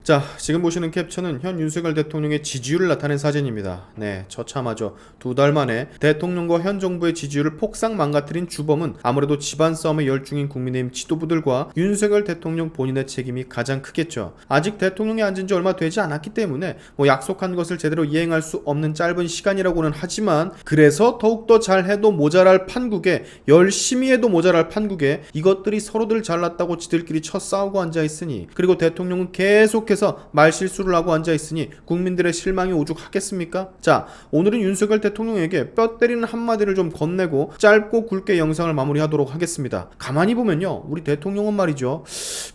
자, 지금 보시는 캡처는 현 윤석열 대통령의 지지율을 나타낸 사진입니다. 네, 처참하죠. 2달 만에 대통령과 현 정부의 지지율을 폭삭 망가뜨린 주범은 아무래도 집안 싸움에 열중인 국민의힘 지도부들과 윤석열 대통령 본인의 책임이 가장 크겠죠. 아직 대통령이 앉은 지 얼마 되지 않았기 때문에 약속한 것을 제대로 이행할 수 없는 짧은 시간이라고는 하지만, 그래서 더욱더 잘해도 모자랄 판국에, 열심히 해도 모자랄 판국에 이것들이 서로들 잘났다고 지들끼리 쳐싸우고 앉아있으니, 그리고 대통령은 계속해서 말실수를 하고 앉아있으니 국민들의 실망이 오죽하겠습니까? 자, 오늘은 윤석열 대통령에게 뼈 때리는 한마디를 좀 건네고 짧고 굵게 영상을 마무리하도록 하겠습니다. 가만히 보면요, 우리 대통령은 말이죠,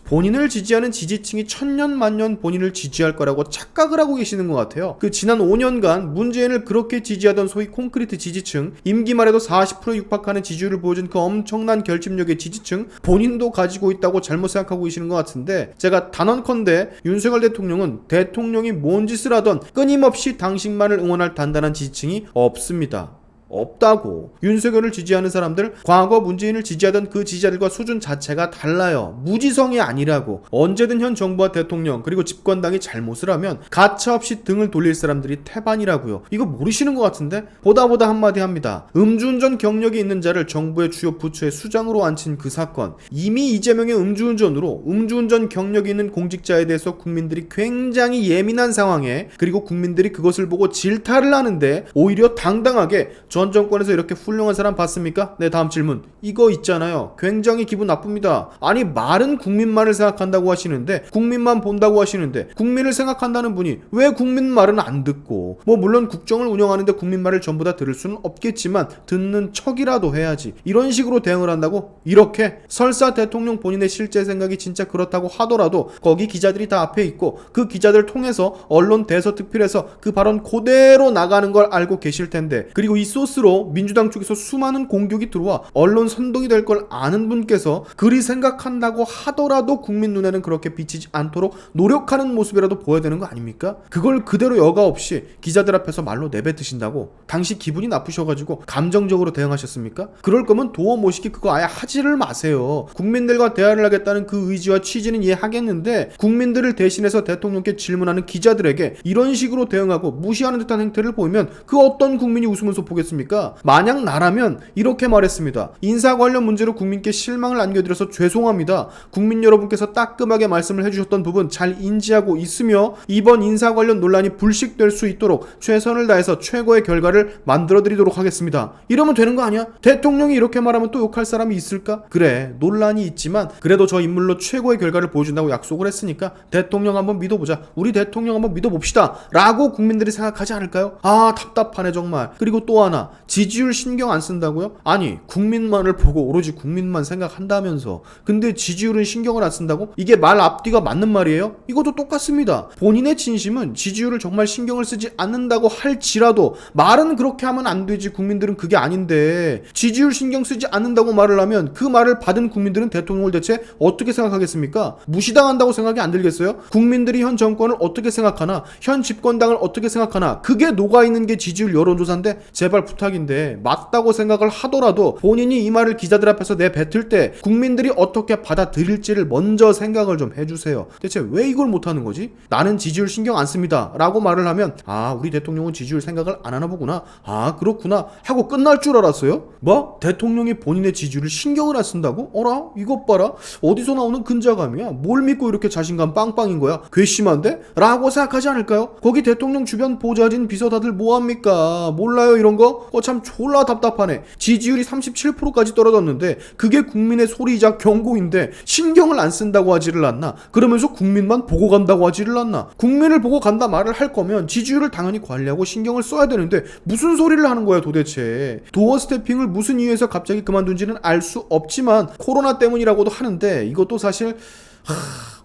본인을 지지하는 지지층이 천년만년 본인을 지지할 거라고 착각을 하고 계시는 것 같아요. 그 지난 5년간 문재인을 그렇게 지지하던 소위 콘크리트 지지층, 임기 말에도 40% 육박하는 지지율을 보여준 그 엄청난 결집력의 지지층, 본인도 가지고 있다고 잘못 생각하고 계시는 것 같은데, 제가 단언컨대 윤석열 대통령은 대통령이 뭔 짓을 하던 끊임없이 당신만을 응원할 단단한 지지층이 없습니다. 없다고. 윤석열을 지지하는 사람들, 과거 문재인을 지지하던 그 지지자들과 수준 자체가 달라요. 무지성이 아니라고. 언제든 현 정부와 대통령 그리고 집권당이 잘못을 하면 가차없이 등을 돌릴 사람들이 태반이라고요. 이거 모르시는 것 같은데? 보다 한마디 합니다. 음주운전 경력이 있는 자를 정부의 주요 부처의 수장으로 앉힌 그 사건, 이미 이재명의 음주운전으로 음주운전 경력이 있는 공직자에 대해서 국민들이 굉장히 예민한 상황에, 그리고 국민들이 그것을 보고 질타를 하는데 오히려 당당하게 전 정권에서 이렇게 훌륭한 사람 봤습니까? 네, 다음 질문. 이거 있잖아요. 굉장히 기분 나쁩니다. 아니, 말은 국민만을 생각한다고 하시는데, 국민만 본다고 하시는데, 국민을 생각한다는 분이 왜 국민 말은 안 듣고, 물론 국정을 운영하는데 국민 말을 전부 다 들을 수는 없겠지만 듣는 척이라도 해야지, 이런 식으로 대응을 한다고? 이렇게 설사 대통령 본인의 실제 생각이 진짜 그렇다고 하더라도 거기 기자들이 다 앞에 있고 그 기자들 통해서 언론 대서특필해서 그 발언 그대로 나가는 걸 알고 계실 텐데, 그리고 이 소스로 민주당 쪽에서 수많은 공격이 들어와 언론 선동이 될 걸 아는 분께서 그리 생각한다고 하더라도 국민 눈에는 그렇게 비치지 않도록 노력하는 모습이라도 보여야 되는 거 아닙니까? 그걸 그대로 여과 없이 기자들 앞에서 말로 내뱉으신다고? 당시 기분이 나쁘셔가지고 감정적으로 대응하셨습니까? 그럴 거면 도어 모시기 그거 아예 하지를 마세요. 국민들과 대화를 하겠다는 그 의지와 취지는 이해하겠는데, 국민들을 대신해서 대통령께 질문하는 기자들에게 이런 식으로 대응하고 무시하는 듯한 행태를 보이면 그 어떤 국민이 웃으면서 보겠습니까? 만약 나라면 이렇게 말했습니다. 인사 관련 문제로 국민께 실망을 안겨드려서 죄송합니다. 국민 여러분께서 따끔하게 말씀을 해주셨던 부분 잘 인지하고 있으며, 이번 인사 관련 논란이 불식될 수 있도록 최선을 다해서 최고의 결과를 만들어드리도록 하겠습니다. 이러면 되는 거 아니야? 대통령이 이렇게 말하면 또 욕할 사람이 있을까? 그래, 논란이 있지만 그래도 저 인물로 최고의 결과를 보여준다고 약속을 했으니까 대통령 한번 믿어보자, 우리 대통령 한번 믿어봅시다 라고 국민들이 생각하지 않을까요? 아, 답답하네 정말. 그리고 또 하나, 지지율 신경 안 쓴다고요? 아니, 국민만을 보고 오로지 국민만 생각한다면서 근데 지지율은 신경을 안 쓴다고? 이게 말 앞뒤가 맞는 말이에요? 이것도 똑같습니다. 본인의 진심은 지지율을 정말 신경을 쓰지 않는다고 할지라도 말은 그렇게 하면 안 되지. 국민들은 그게 아닌데, 지지율 신경 쓰지 않는다고 말을 하면 그 말을 받은 국민들은 대통령을 대체 어떻게 생각하겠습니까? 무시당한다고 생각이 안 들겠어요? 국민들이 현 정권을 어떻게 생각하나, 현 집권당을 어떻게 생각하나, 그게 녹아있는 게 지지율 여론조사인데, 제발 부탁인데 맞다고 생각을 하더라도 본인이 이 말을 기자들 앞에서 내뱉을 때 국민들이 어떻게 받아들일지를 먼저 생각을 좀 해주세요. 대체 왜 이걸 못하는 거지? 나는 지지율 신경 안 씁니다 라고 말을 하면, 아, 우리 대통령은 지지율 생각을 안 하나 보구나, 아 그렇구나 하고 끝날 줄 알았어요? 뭐? 대통령이 본인의 지지율을 신경을 안 쓴다고? 어라? 이것 봐라, 어디서 나오는 근자감이야? 뭘 믿고 이렇게 자신감 빵빵인 거야? 괘씸한데? 라고 생각하지 않을까요? 거기 대통령 주변 보좌진 비서다들 뭐합니까? 몰라요 이런 거? 참 졸라 답답하네. 지지율이 37%까지 떨어졌는데 그게 국민의 소리이자 경고인데 신경을 안 쓴다고 하지를 않나? 그러면서 국민만 보고 간다고 하지를 않나? 국민을 보고 간다 말을 할 거면 지지율을 당연히 관리하고 신경을 써야 되는데 무슨 소리를 하는 거야 도대체? 도어 스태핑을 무슨 이유에서 갑자기 그만둔지는 알 수 없지만 코로나 때문이라고도 하는데, 이것도 사실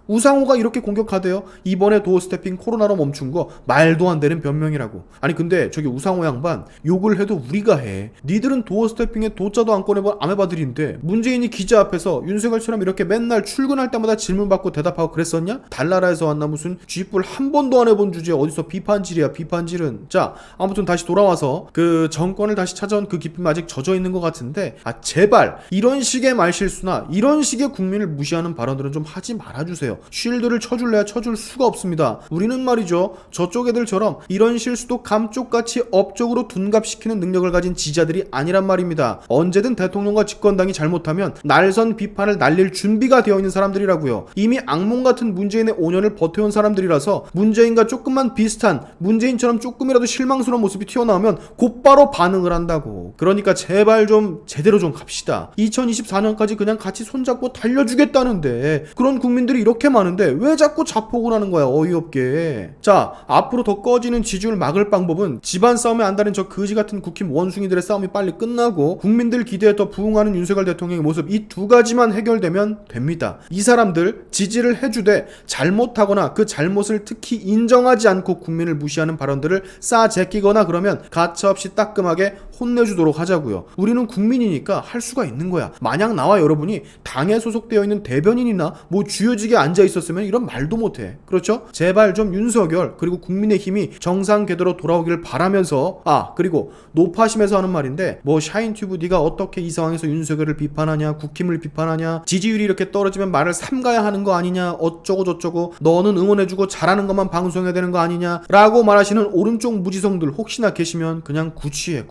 우상호가 이렇게 공격하대요. 이번에 도어 스태핑 코로나로 멈춘 거 말도 안 되는 변명이라고. 아니 근데 저기 우상호 양반, 욕을 해도 우리가 해. 니들은 도어 스태핑에 도자도 안 해봐드리는데 문재인이 기자 앞에서 윤석열처럼 이렇게 맨날 출근할 때마다 질문 받고 대답하고 그랬었냐? 달나라에서 왔나 무슨 쥐뿔 한 번도 안 해본 주제에 어디서 비판질이야 비판질은. 자, 아무튼 다시 돌아와서 그 정권을 다시 찾아온 그 기쁨이 아직 젖어있는 것 같은데, 아 제발 이런 식의 말실수나 이런 식의 국민을 무시하는 발언들은 좀 하지 말아주세요. 쉴드를 쳐줄래야 쳐줄 수가 없습니다. 우리는 말이죠, 저쪽 애들처럼 이런 실수도 감쪽같이 업적으로 둔갑시키는 능력을 가진 지자들이 아니란 말입니다. 언제든 대통령과 집권당이 잘못하면 날선 비판을 날릴 준비가 되어 있는 사람들이라고요. 이미 악몽 같은 문재인의 5년을 버텨온 사람들이라서 문재인과 조금만 비슷한, 문재인처럼 조금이라도 실망스러운 모습이 튀어나오면 곧바로 반응을 한다고. 그러니까 제발 좀 제대로 좀 갑시다. 2024년까지 그냥 같이 손잡고 달려주겠다는데 그런 국민들이 이렇게 많은데 왜 자꾸 자폭을 하는 거야, 어이없게. 자, 앞으로 더 꺼지는 지지율 막을 방법은 집안 싸움에 안달인 저 거지 같은 국힘 원숭이들의 싸움이 빨리 끝나고 국민들 기대에 더 부응하는 윤석열 대통령의 모습, 이 두 가지만 해결되면 됩니다. 이 사람들 지지를 해주되 잘못하거나 그 잘못을 특히 인정하지 않고 국민을 무시하는 발언들을 싸제끼거나 그러면 가차없이 따끔하게 혼내주도록 하자고요. 우리는 국민이니까 할 수가 있는 거야. 만약 나와 여러분이 당에 소속되어 있는 대변인이나 뭐 주요직에 앉아 있었으면 이런 말도 못해. 그렇죠? 제발 좀 윤석열 그리고 국민의힘이 정상 궤도로 돌아오길 바라면서, 그리고 노파심에서 하는 말인데, 뭐 샤인튜브 네가 어떻게 이 상황에서 윤석열을 비판하냐, 국힘을 비판하냐, 지지율이 이렇게 떨어지면 말을 삼가야 하는 거 아니냐, 어쩌고 저쩌고, 너는 응원해주고 잘하는 것만 방송해야 되는 거 아니냐 라고 말하시는 오른쪽 무지성들 혹시나 계시면 그냥 구취해.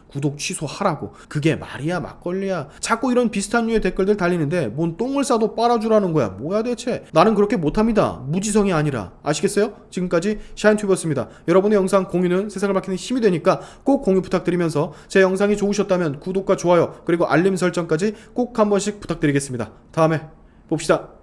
구독 취소하라고. 그게 말이야 막걸리야. 자꾸 이런 비슷한 류의 댓글들 달리는데 뭔 똥을 싸도 빨아주라는 거야. 뭐야 대체. 나는 그렇게 못합니다. 무지성이 아니라. 아시겠어요? 지금까지 샤인튜브였습니다. 여러분의 영상 공유는 세상을 밝히는 힘이 되니까 꼭 공유 부탁드리면서 제 영상이 좋으셨다면 구독과 좋아요 그리고 알림 설정까지 꼭 한 번씩 부탁드리겠습니다. 다음에 봅시다.